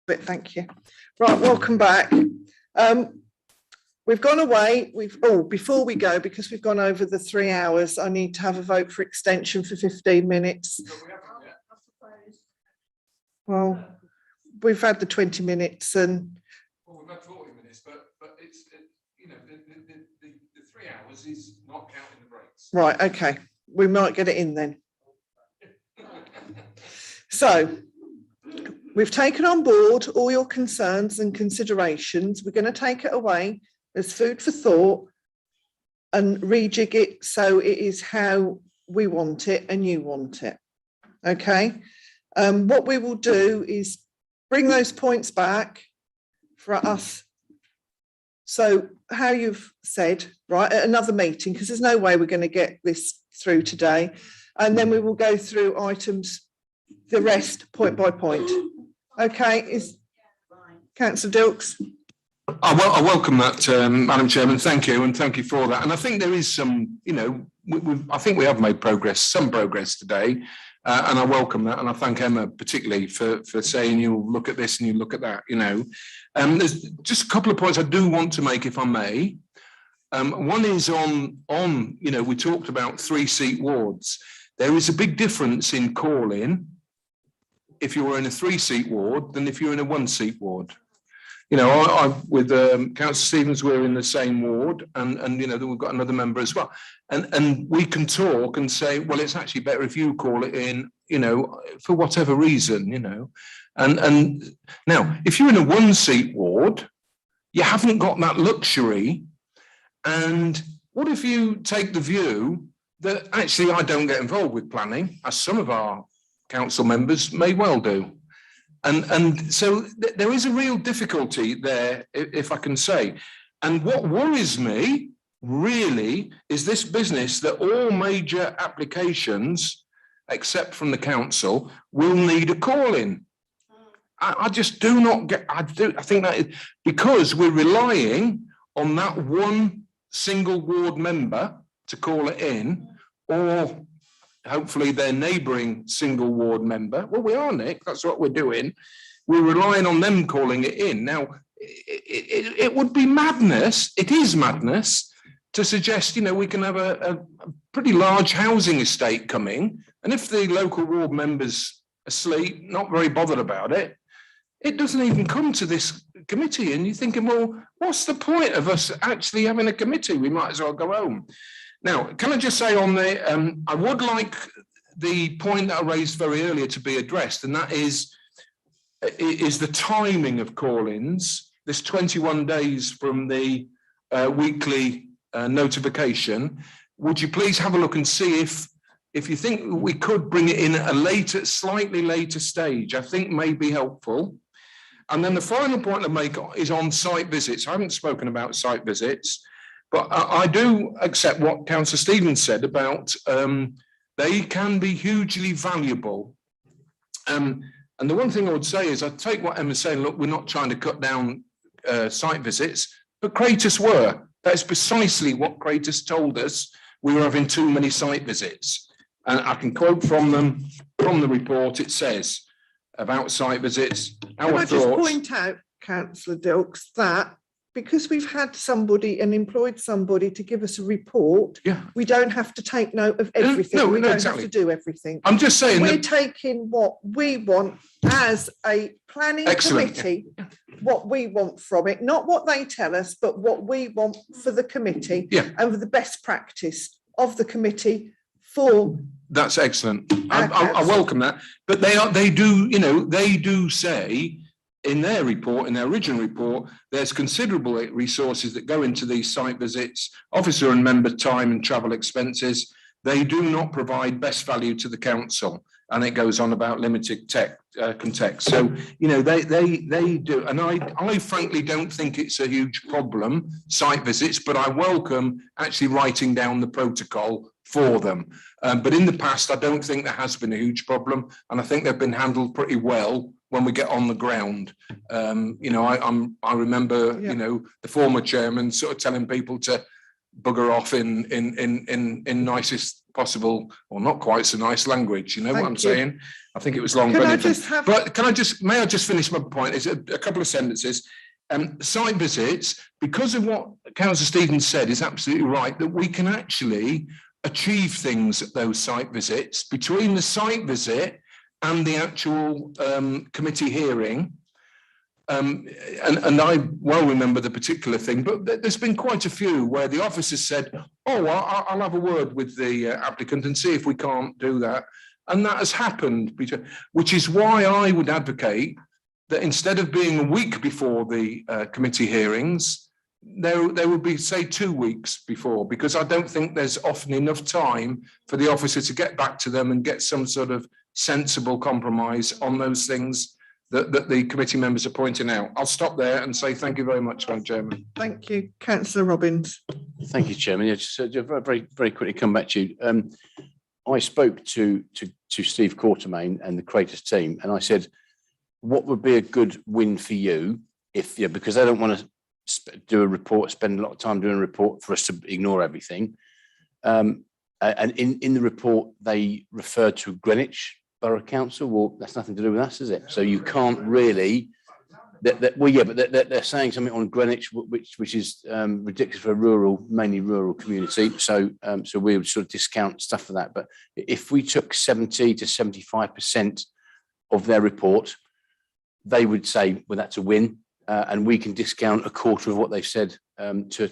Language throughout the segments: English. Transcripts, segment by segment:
But thank you. Right, welcome back. We've gone away. Before we go, because we've gone over the 3 hours, I need to have a vote for extension for 15 minutes. Well, we've had the 20 minutes and. Well, we've had 40 minutes, but it's you know the 3 hours is not counting the breaks. Right. Okay. We might get it in then. So. We've taken on board all your concerns and considerations. We're going to take it away as food for thought and rejig it so it is how we want it and you want it. Okay. What we will do is bring those points back for us. So how you've said, right, at another meeting, because there's no way we're going to get this through today. And then we will go through items, the rest point by point. Okay, is Councillor Dilks? I welcome that, Madam Chairman. Thank you, and thank you for that. And I think there is some, you know, I think we have made progress, some progress today, and I welcome that. And I thank Emma particularly for saying you'll look at this and you look at that. You know, there's just a couple of points I do want to make, if I may. One is on you know, we talked about 3-seat wards. There is a big difference in calling if you were in a 3-seat ward than if you're in a 1-seat ward. You know, I with Councillor Stevens, we're in the same ward, and you know, we've got another member as well, and we can talk and say, well, it's actually better if you call it in, you know, for whatever reason, you know, and now if you're in a 1-seat ward, you haven't got that luxury. And what if you take the view that actually I don't get involved with planning, as some of our council members may well do, and so there is a real difficulty there, if I can say. And what worries me really is this business that all major applications, except from the council, will need a call-in. I just do not get. I think that is because we're relying on that one single ward member to call it in, or hopefully their neighbouring single ward member. Well, we are, Nick, that's what we're doing. We're relying on them calling it in. Now, it would be madness, it is madness, to suggest, you know, we can have a pretty large housing estate coming, and if the local ward member's asleep, not very bothered about it, it doesn't even come to this committee, and you're thinking, well, what's the point of us actually having a committee? We might as well go home. Now, can I just say on the, I would like the point that I raised very earlier to be addressed, and that is the timing of call-ins. This 21 days from the weekly notification. Would you please have a look and see if you think we could bring it in at a later, slightly later stage? I think may be helpful. And then the final point I make is on site visits. I haven't spoken about site visits. But I do accept what Councillor Stevens said about they can be hugely valuable. And the one thing I would say is I take what Emma's saying, look, we're not trying to cut down site visits, but Kratos were. That is precisely what Kratos told us. We were having too many site visits. And I can quote from them, from the report, it says about site visits. Can I just point out, Councillor Dilks, that because we've had somebody and employed somebody to give us a report, we don't have to take note of everything. We don't exactly have to do everything. I'm just saying we're taking what we want as a planning committee, what we want from it, not what they tell us, but what we want for the committee and for the best practice of the committee for. That's excellent. I welcome that. But they do say in their report, in their original report, there's considerable resources that go into these site visits, officer and member time and travel expenses. They do not provide best value to the council. And it goes on about limited context. So, you know, they do. And I frankly don't think it's a huge problem, site visits, but I welcome actually writing down the protocol for them. But in the past, I don't think there has been a huge problem. And I think they've been handled pretty well when we get on the ground. You know, I remember, you know, the former chairman sort of telling people to bugger off in nicest possible or not quite so nice language. You know what I'm Thank you. saying? I think it was long. Can I Bennington. just have- But may I just finish my point? It's a couple of sentences. Site visits, because of what Councillor Stevens said, is absolutely right, that we can actually achieve things at those site visits. Between the site visit and the actual committee hearing, and I well remember the particular thing, but there's been quite a few where the officers said, oh, I'll have a word with the applicant and see if we can't do that. And that has happened, which is why I would advocate that instead of being a week before the committee hearings, there would be, say, 2 weeks before, because I don't think there's often enough time for the officer to get back to them and get some sort of sensible compromise on those things that the committee members are pointing out. I'll stop there and say thank you very much, Madam Chairman. Thank you, Councillor Robbins. Thank you, Chairman. Yeah, just very quickly come back to you. I spoke to Steve Quartermain and the Creators team, and I said, what would be a good win for you if, because they don't want to do a report, spend a lot of time doing a report for us to ignore everything. And in the report, they referred to Greenwich Borough Council. Well, that's nothing to do with us, is it? So you can't really, well, yeah, but they're saying something on Greenwich, which is ridiculous for a mainly rural community. So we would sort of discount stuff for that. But if we took 70 to 75% of their report, they would say, well, that's a win, and we can discount a quarter of what they've said to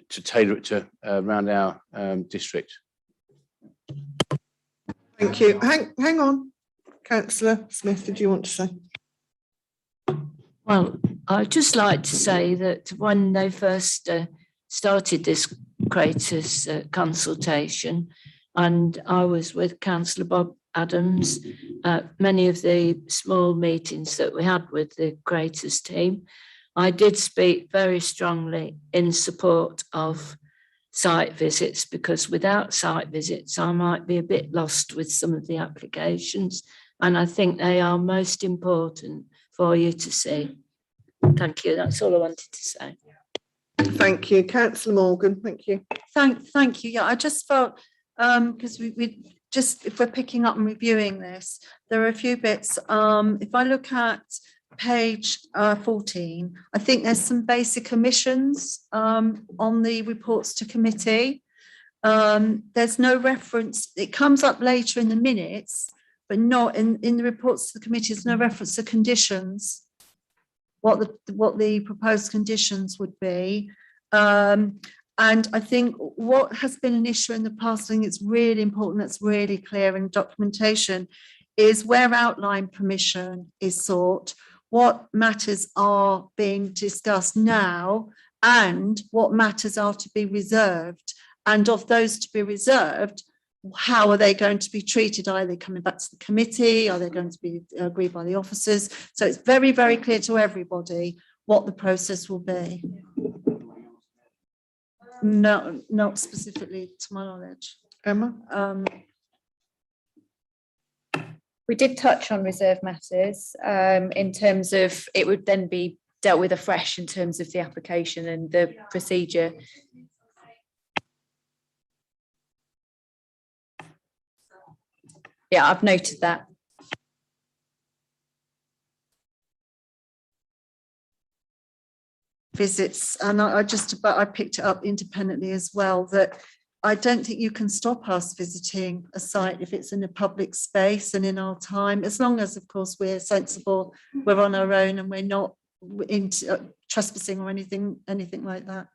tailor it to around our district. Thank you. Hang on, Councillor Smith, did you want to say? Well, I'd just like to say that when they first started this Creators consultation, and I was with Councillor Bob Adams, many of the small meetings that we had with the Creators team, I did speak very strongly in support of site visits, because without site visits, I might be a bit lost with some of the applications, and I think they are most important for you to see. Thank you. That's all I wanted to say. Thank you, Councillor Morgan. Thank you. Thank you. Yeah, I just felt because we just, if we're picking up and reviewing this, there are a few bits. If I look at page 14, I think there's some basic omissions on the reports to committee. There's no reference. It comes up later in the minutes, but not in the reports to the committee. There's no reference to conditions, what the proposed conditions would be. And I think what has been an issue in the past, I think it's really important, that's really clear in documentation, is where outline permission is sought, what matters are being discussed now and what matters are to be reserved. And of those to be reserved, how are they going to be treated? Are they coming back to the committee? Are they going to be agreed by the officers? So it's very, very clear to everybody what the process will be. No, not specifically to my knowledge. Emma? We did touch on reserve matters in terms of it would then be dealt with afresh in terms of the application and the procedure. Yeah, I've noted that. Visits, and I picked it up independently as well, that I don't think you can stop us visiting a site if it's in a public space and in our time, as long as, of course, we're sensible, we're on our own and we're not into trespassing or anything like that.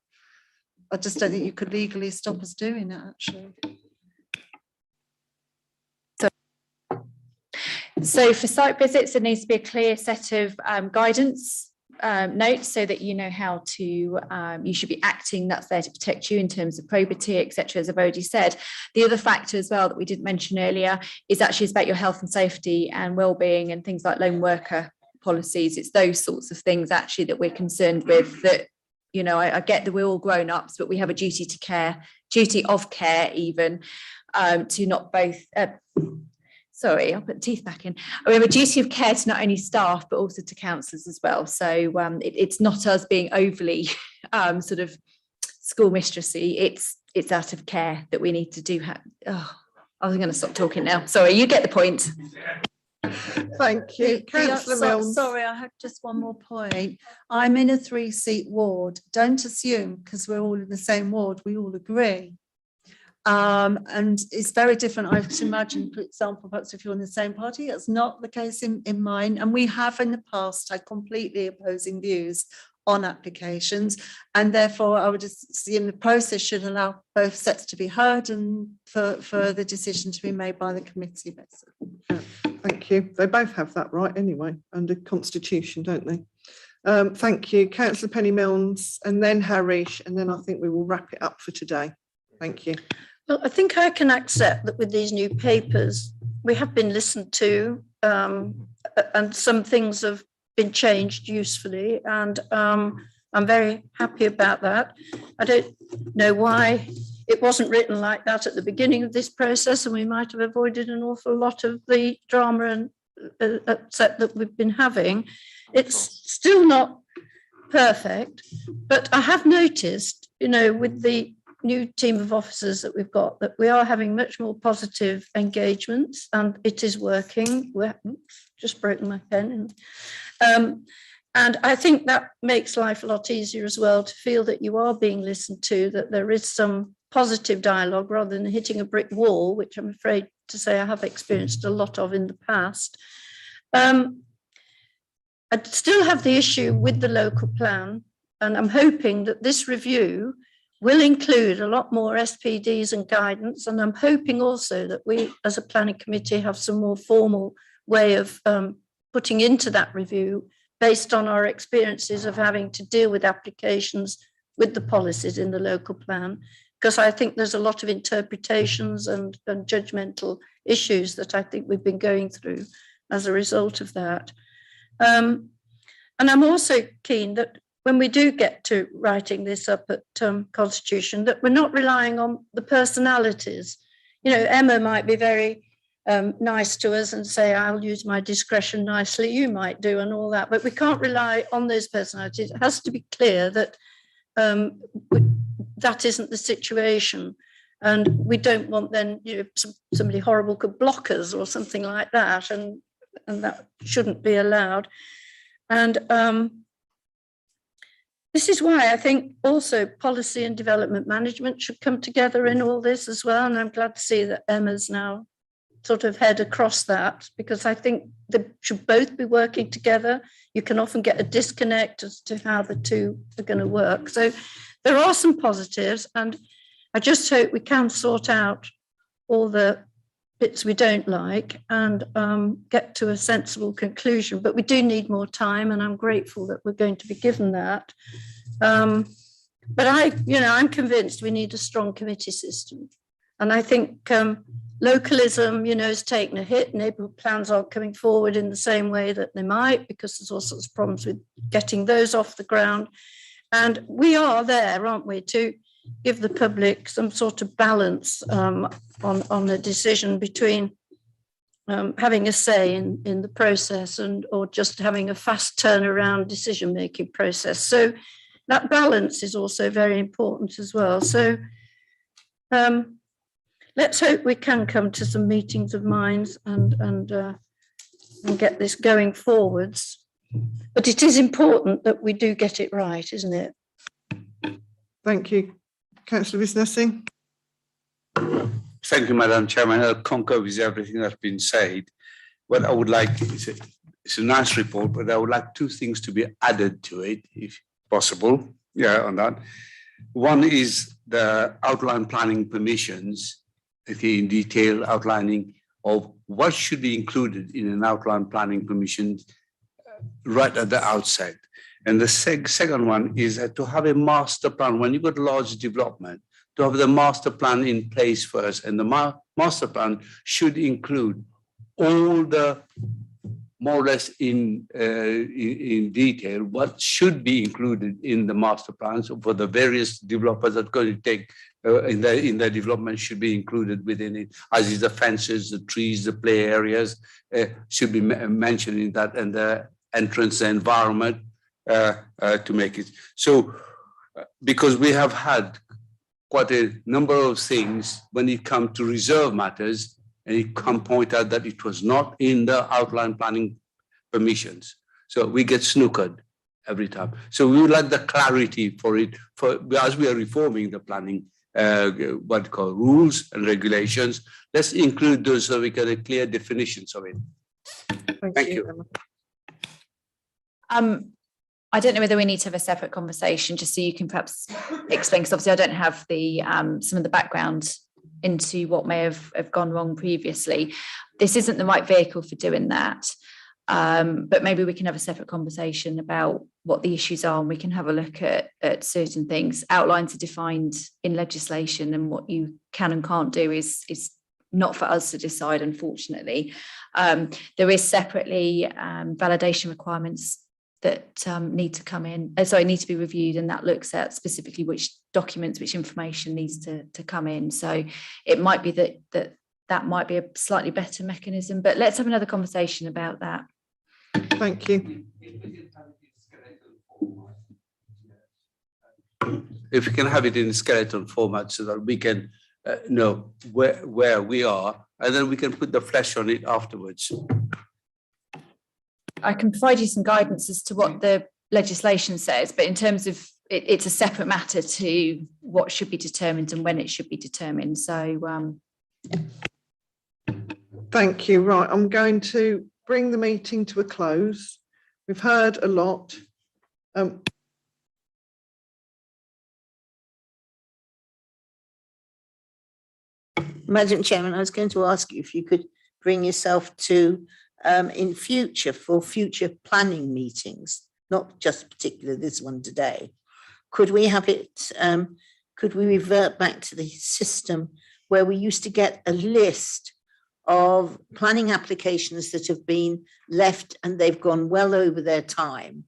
I just don't think you could legally stop us doing it, actually. So for site visits, there needs to be a clear set of guidance notes so that you know how to, you should be acting, that's there to protect you in terms of probity, etc., as I've already said. The other factor as well that we didn't mention earlier is actually about your health and safety and well-being and things like lone worker policies. It's those sorts of things actually that we're concerned with, that, you know, I get that we're all grown-ups, but we have a duty to care, duty of care even, to not both... Sorry, I'll put the teeth back in. We have a duty of care to not only staff, but also to councillors as well. So it's not us being overly sort of schoolmistressy. It's it's out of care that we need to do. I was going to stop talking now. Sorry, you get the point. Thank you. Councillor Milnes. Sorry, I had just one more point. I'm in a 3-seat ward. Don't assume because we're all in the same ward, we all agree. And it's very different. I would imagine, for example, perhaps if you're in the same party, that's not the case in mine. And we have in the past had completely opposing views on applications, and therefore I would assume the process should allow both sets to be heard and for the decision to be made by the committee, basically. Thank you. They both have that right anyway, under constitution, don't they? Thank you. Councillor Penny Milnes, and then Harish, and then I think we will wrap it up for today. Thank you. Well, I think I can accept that with these new papers, we have been listened to, and some things have been changed usefully, and I'm very happy about that. I don't know why it wasn't written like that at the beginning of this process, and we might have avoided an awful lot of the drama and upset that we've been having. It's still not perfect, but I have noticed, with the new team of officers that we've got, that we are having much more positive engagements, and it is working. Just broken my pen. And I think that makes life a lot easier as well, to feel that you are being listened to, that there is some positive dialogue rather than hitting a brick wall, which I'm afraid to say I have experienced a lot of in the past. I still have the issue with the local plan, and I'm hoping that this review will include a lot more SPDs and guidance, and I'm hoping also that we as a planning committee have some more formal way of putting into that review based on our experiences of having to deal with applications with the policies in the local plan, because I think there's a lot of interpretations and judgmental issues that I think we've been going through as a result of that. And I'm also keen that when we do get to writing this up at Constitution, that we're not relying on the personalities. Emma might be very nice to us and say, I'll use my discretion nicely, you might do, and all that, but we can't rely on those personalities. It has to be clear that that isn't the situation, and we don't want then somebody horrible could block us or something like that, and that shouldn't be allowed. And this is why I think also policy and development management should come together in all this as well, and I'm glad to see that Emma's now sort of head across that, because I think they should both be working together. You can often get a disconnect as to how the two are going to work. So there are some positives, and I just hope we can sort out all the bits we don't like and get to a sensible conclusion. But we do need more time, and I'm grateful that we're going to be given that. But I'm convinced we need a strong committee system. And I think localism, has taken a hit. Neighbourhood plans aren't coming forward in the same way that they might, because there's all sorts of problems with getting those off the ground. And we are there, aren't we, to give the public some sort of balance on the decision between having a say in the process or just having a fast turnaround decision-making process. So that balance is also very important as well. So let's hope we can come to some meetings of minds and get this going forwards. But it is important that we do get it right, isn't it? Thank you. Councillor Visnesi. Thank you, Madam Chairman. I'll concur with everything that's been said. What I would like, it's a nice report, but I would like two things to be added to it, if possible. On that. One is the outline planning permissions, in detail outlining of what should be included in an outline planning permission right at the outset. And the second one is to have a master plan. When you've got large development, to have the master plan in place first. And the master plan should include all the, more or less in detail, what should be included in the master plans for the various developers that are going to take in their development should be included within it, as is the fences, the trees, the play areas should be mentioned in that, and the entrance environment to make it. So, because we have had quite a number of things when it comes to reserve matters, and it can point out that it was not in the outline planning permissions. So we get snookered every time. So we would like the clarity for it, as we are reforming the planning, what you call rules and regulations. Let's include those so we get a clear definitions of it. Thank you. Emma. I don't know whether we need to have a separate conversation just so you can perhaps explain, because obviously I don't have the some of the background into what may have gone wrong previously. This isn't the right vehicle for doing that. But maybe we can have a separate conversation about what the issues are, and we can have a look at certain things. Outlines are defined in legislation, and what you can and can't do is not for us to decide, unfortunately. There is separately validation requirements that need to come in, need to be reviewed, and that looks at specifically which documents, which information needs to come in. So it might be that might be a slightly better mechanism, but let's have another conversation about that. Thank you. If we can have it in skeleton format so that we can know where we are, and then we can put the flesh on it afterwards. I can provide you some guidance as to what the legislation says, but in terms of it's a separate matter to what should be determined and when it should be determined. So Thank you. Right, I'm going to bring the meeting to a close. We've heard a lot. Madam Chairman, I was going to ask you if you could bring yourself to in future for future planning meetings, not just particular this one today. Could we have it, could we revert back to the system where we used to get a list of planning applications that have been left and they've gone well over their time?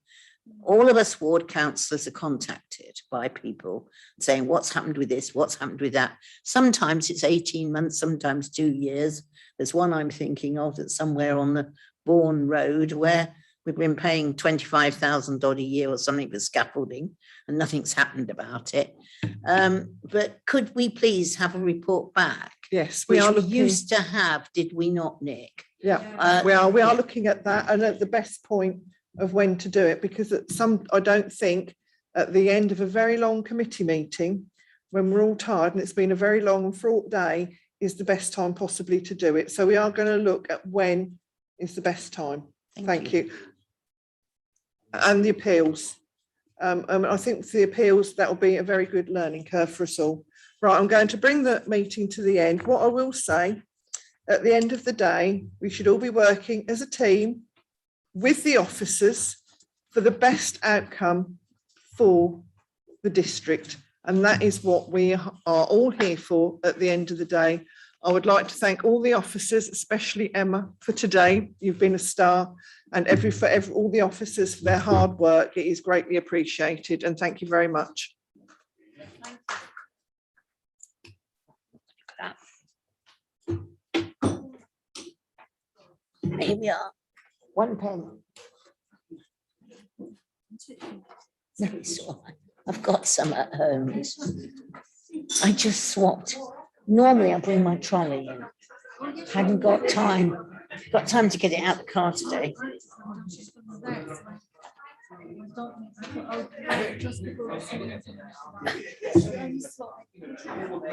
All of us ward councillors are contacted by people saying what's happened with this, what's happened with that. Sometimes it's 18 months, sometimes 2 years. There's one I'm thinking of that's somewhere on the Bourne Road where we've been paying 25,000 odd a year or something for scaffolding and nothing's happened about it. But could we please have a report back? Yes, we used to have, did we not, Nick? Yeah, we are looking at that, and at the best point of when to do it, because I don't think at the end of a very long committee meeting, when we're all tired and it's been a very long and fraught day, is the best time possibly to do it. So we are going to look at when is the best time. Thank you. And the appeals. I think for the appeals, that will be a very good learning curve for us all. Right, I'm going to bring the meeting to the end. What I will say, at the end of the day, we should all be working as a team with the officers for the best outcome for the district. And that is what we are all here for at the end of the day. I would like to thank all the officers, especially Emma, for today. You've been a star, and for all the officers for their hard work. It is greatly appreciated, and thank you very much. Here we are. One pen. No, it's all right. I've got some at home. I just swapped. Normally I bring my trolley in. Hadn't got time. Got time to get it out the car today.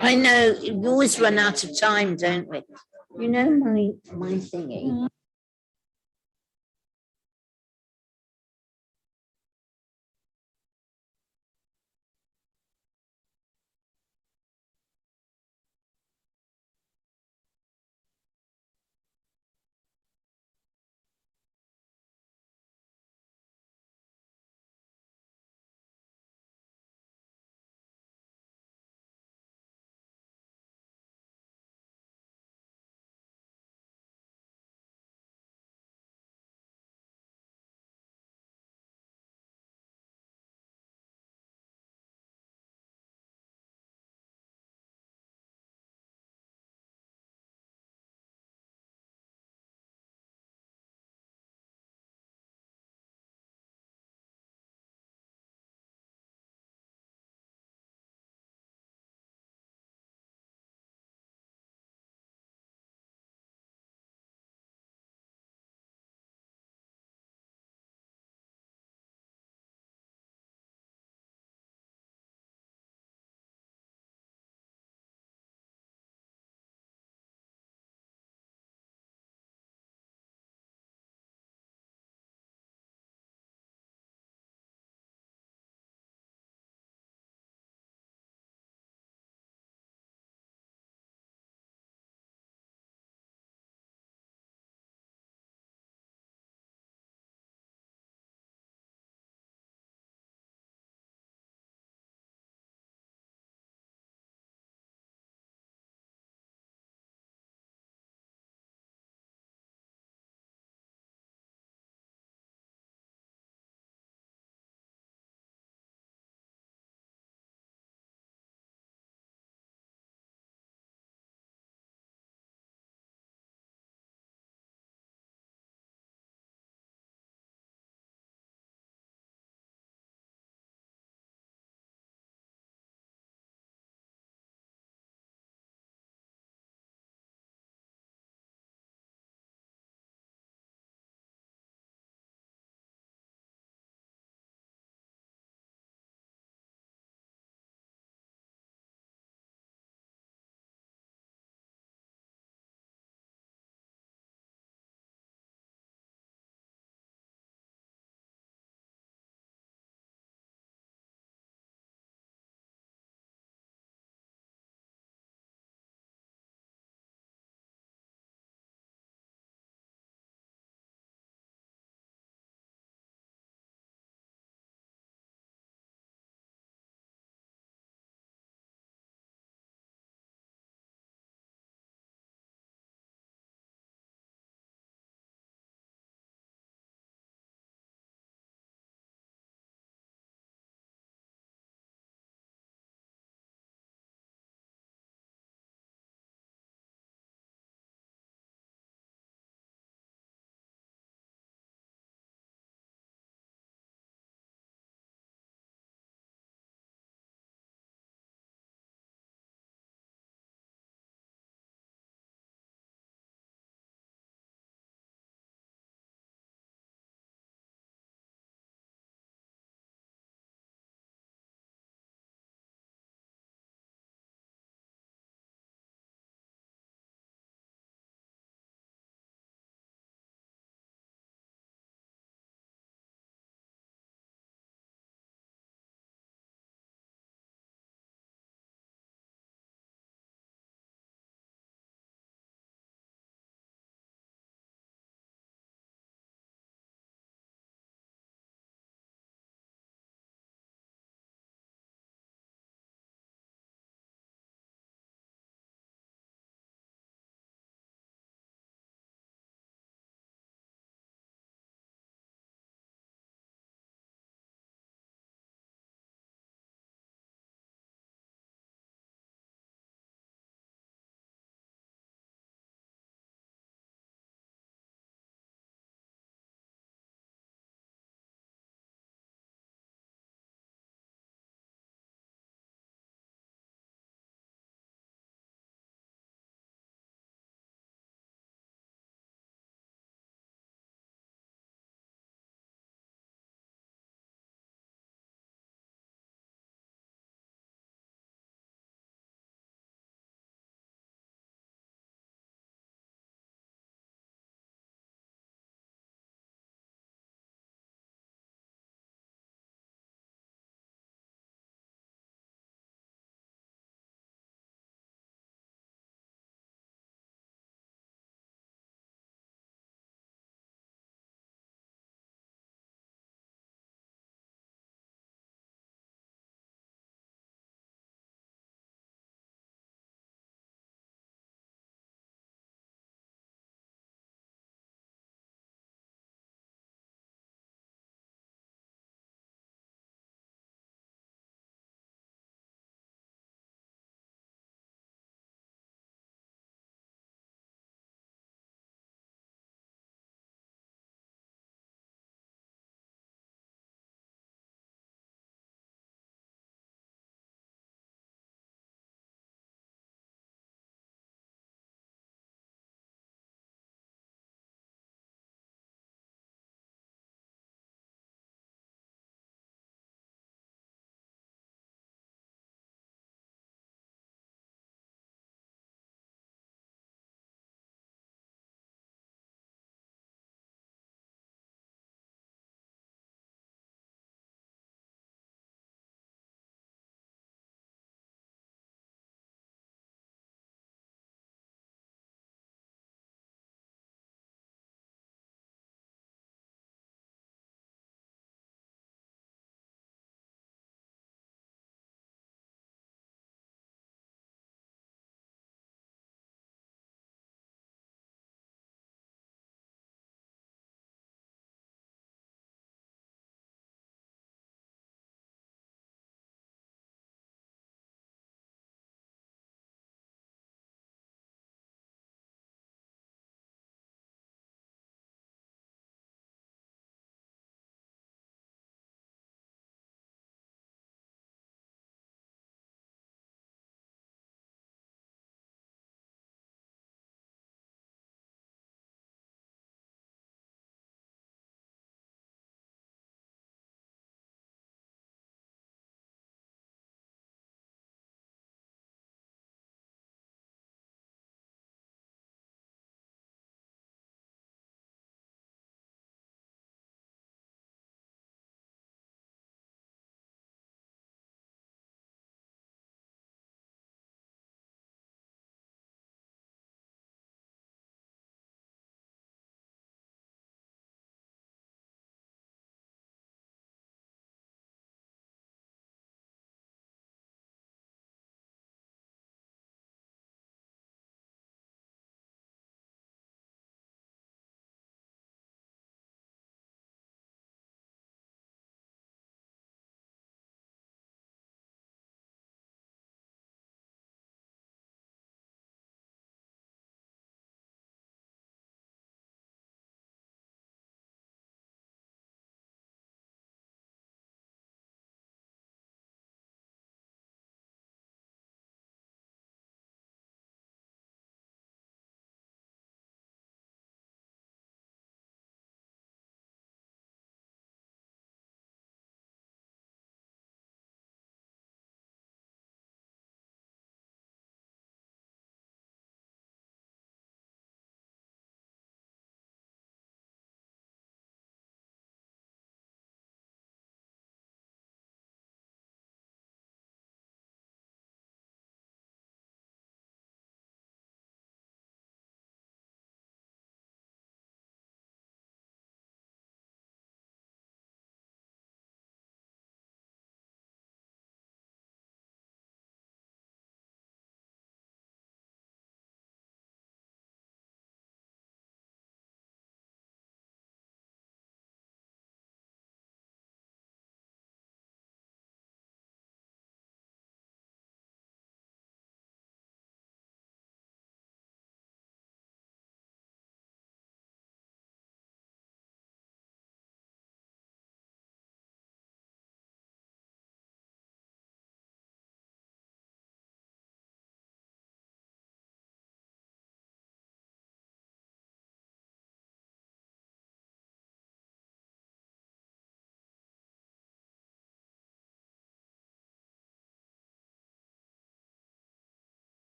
I know, we always run out of time, don't we? You know my thingy.